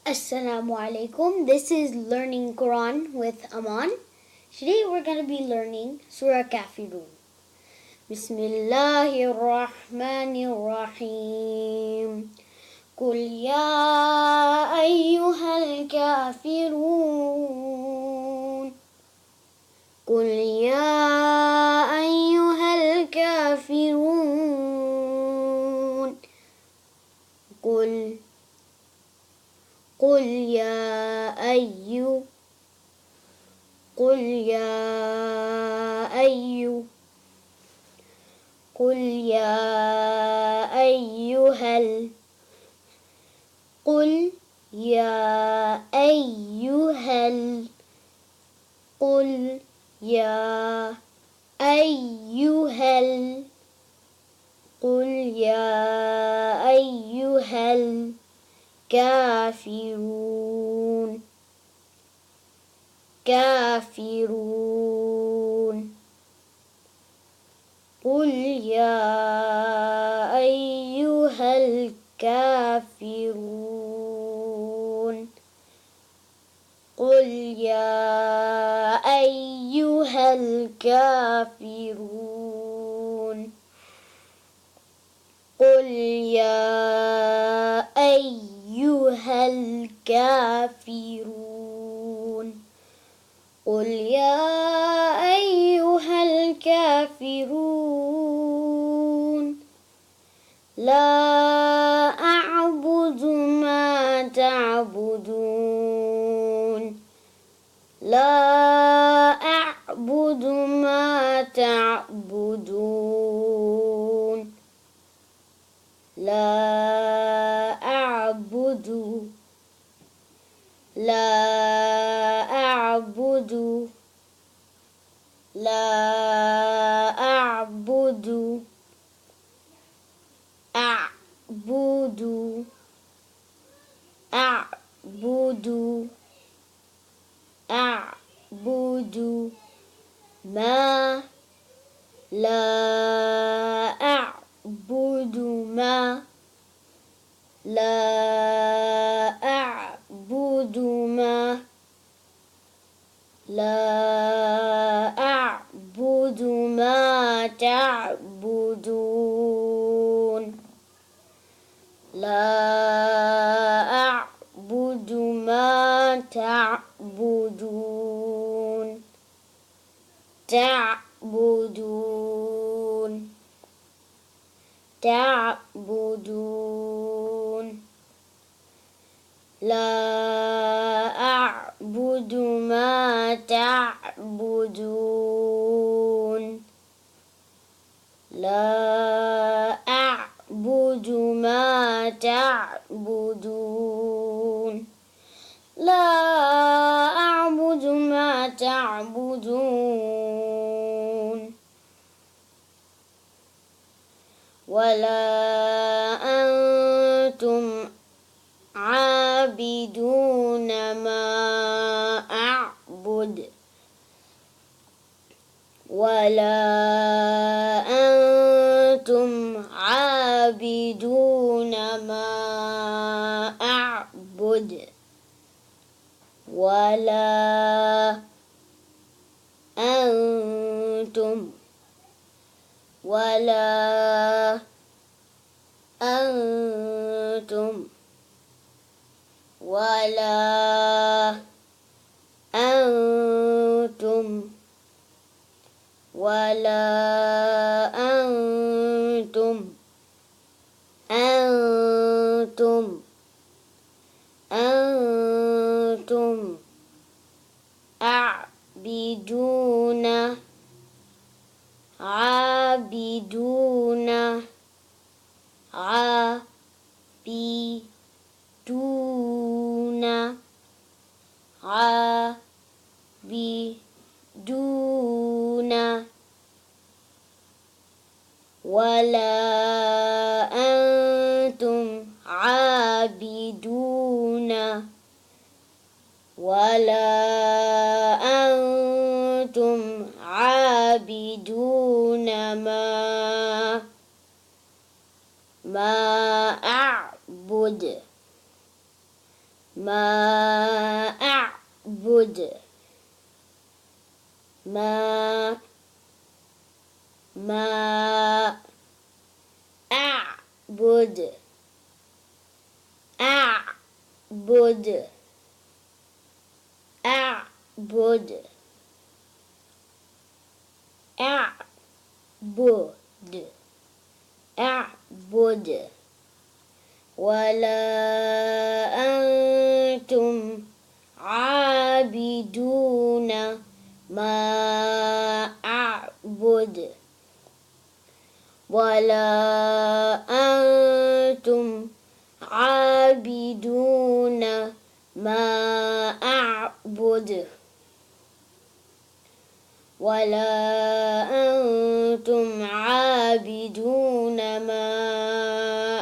Assalamu alaikum. This is Learning Quran with Aman. Today we're going to be learning Surah Kafiroon. Bismillahir Rahmanir Rahim. قل يا أيها الكافرون قل يا أيها الكافرون قل يا أيها الكافرون قل يا أيها الكافرون قل يا أيها الكافرون قل يا أيها الكافرون قل يا أيها الكافرون لا أعبد ما تعبدون لا أعبد ما تعبدون لا أعبد أعبد ما لا أعبد ما لا أعبد ما لا أعبد ما تعبدون لا أعبد ما تعبدون لا أعبد ما تعبدون لا أعبد ما تعبدون لا أعبد ما تعبدون ولا أنتم عابدون ما أعبد ولا أنتم عابدون ما أعبد ولا أنتم عابدون ما أعبد ما أعبد ما أعبد أعبد أعبد أعبد أعبد ولا أنتم عابدون ما أعبد ولا أنتم عابدون ما أعبد ولا أنتم عابدون ما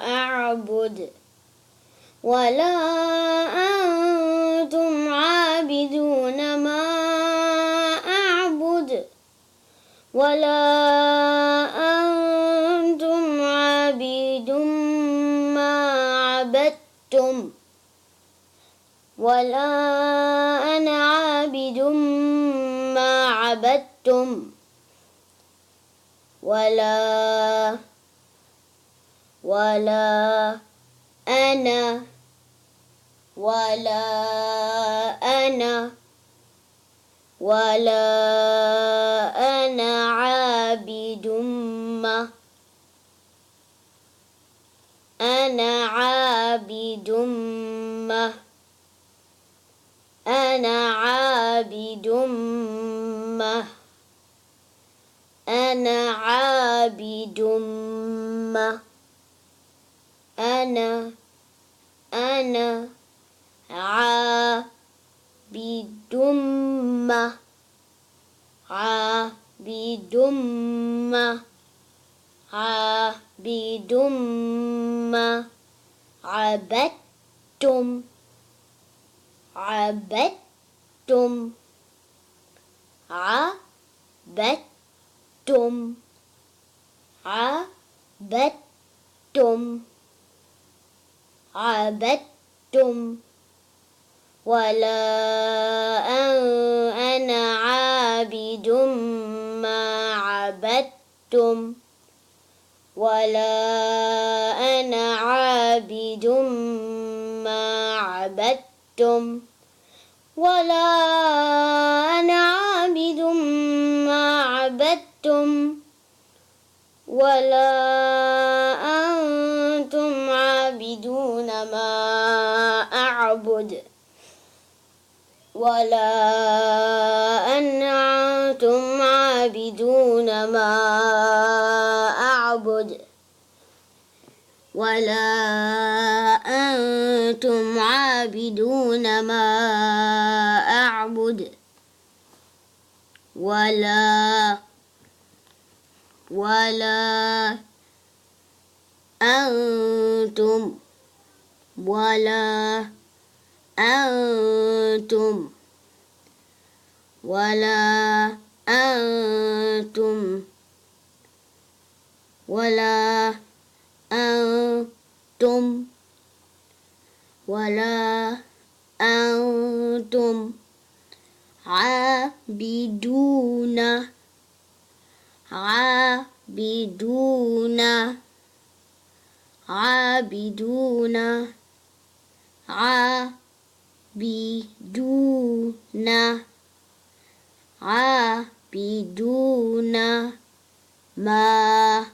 أعبد ولا أنتم عابدون ما أعبد ولا أنتم عابدون ما عبدتم ولا أنا عابد ما عبدتم ولا أنا عابد ما أنا عابد ما أنا عابد ما أنا عابد ما أنا عابد ما عابد ما عابد ما عبدتم عبدتم عبدتم عبدتم عبدتم ولا أنا عابد ما عبدتم ولا أنا عابد ما عبدتم ولا أنا عابد ما عبدتم ولا أنتم عابدون ما أعبد ولا أنتم عابدون ما أعبد ولا أنتم عابدون ما أعبد ولا أنتم ولا أنتم ولا أنتم ولا أنتم ولا أنتم عابدون عابدون عابدون عابدون عابدون ما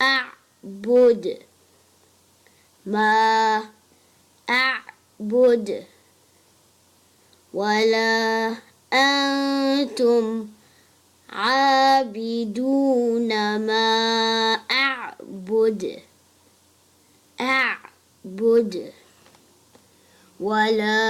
أعبد ما أعبد ولا أنتم عابدون ما أعبد ولا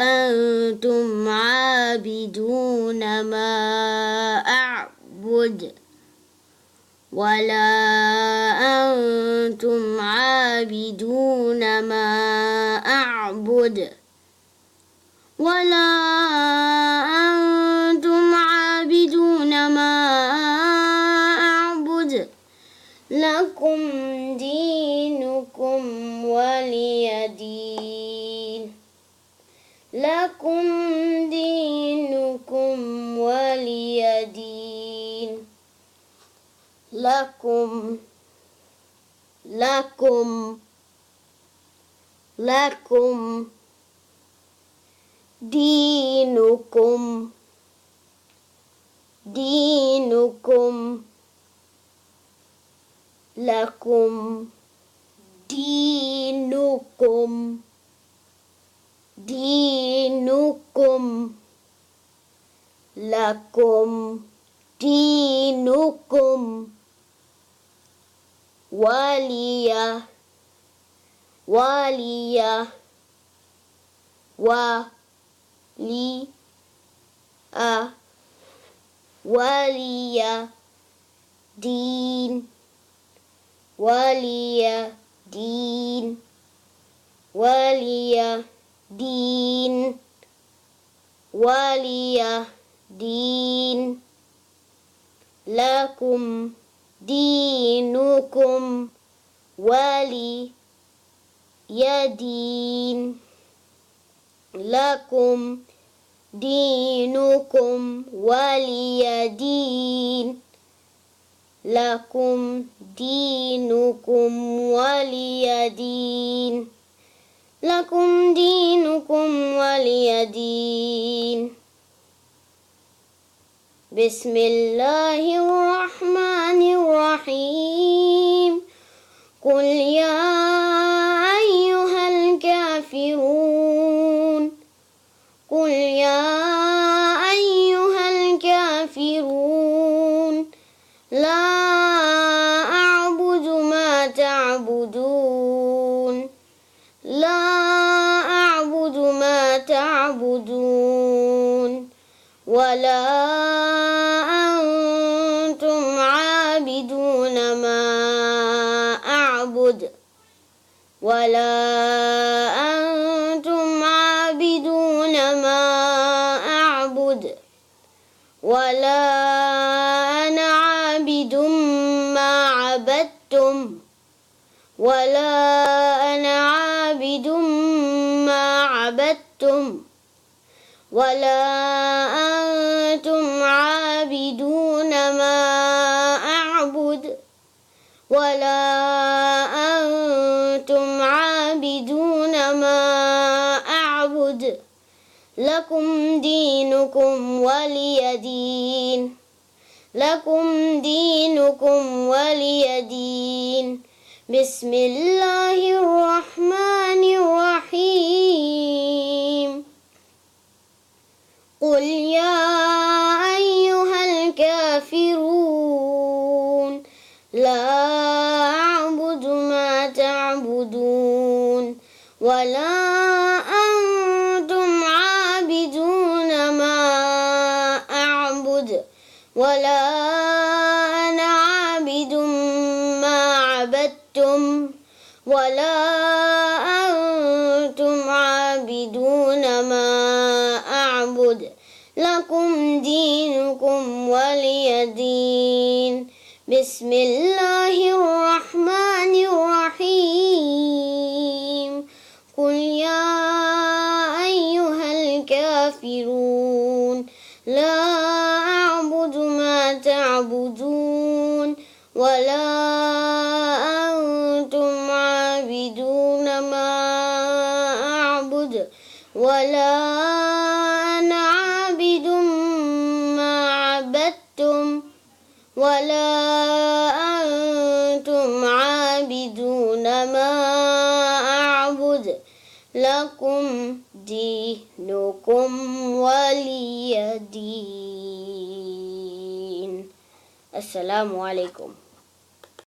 أنتم عابدون ما أعبد ولا أنتم عابدون ما أعبد ولا أنتم عابدون ما أعبد لكم دينكم ولي دين لكم دينكم ولي دين لكم دينكم لكم دينكم لكم دينكم ولي دين ولي دين لكم دينكم ولي دين لكم دينكم ولي دين لكم دينكم ولي دين لكم دينكم ولي دين بسم الله الرحمن الرحيم قل يا أيها الكافرون قل يا أيها الكافرون لا أعبد ما تعبدون لا أعبد ما تعبدون ولا أنتم عابدون ما أعبد ولا أنتم عابدون ما أعبد ولا أنا عابد ما عبدتم ولا أنا عابد ما عبدتم ولا أنتم عابدون ما أعبد ولا أنتم عابدون ما أعبد لكم دينكم ولي دين لكم دينكم ولي دين بسم الله الرحمن الرحيم قل يا أيها الكافرون لا أعبد ما تعبدون ولا أنتم عابدون ما أعبد ولا أنا عابد ما عبدتم ولا أنتم عابدون ما أعبد لكم دينكم ولي دين بسم الله الرحمن الرحيم قل يا أيها الكافرون لا أعبد ما تعبدون ولا أنتم عابدون ما أعبد ولا أنا عابد ما عبدتم ولا أنتم عابدون ما أعبد لكم دينكم ولي دين السلام عليكم.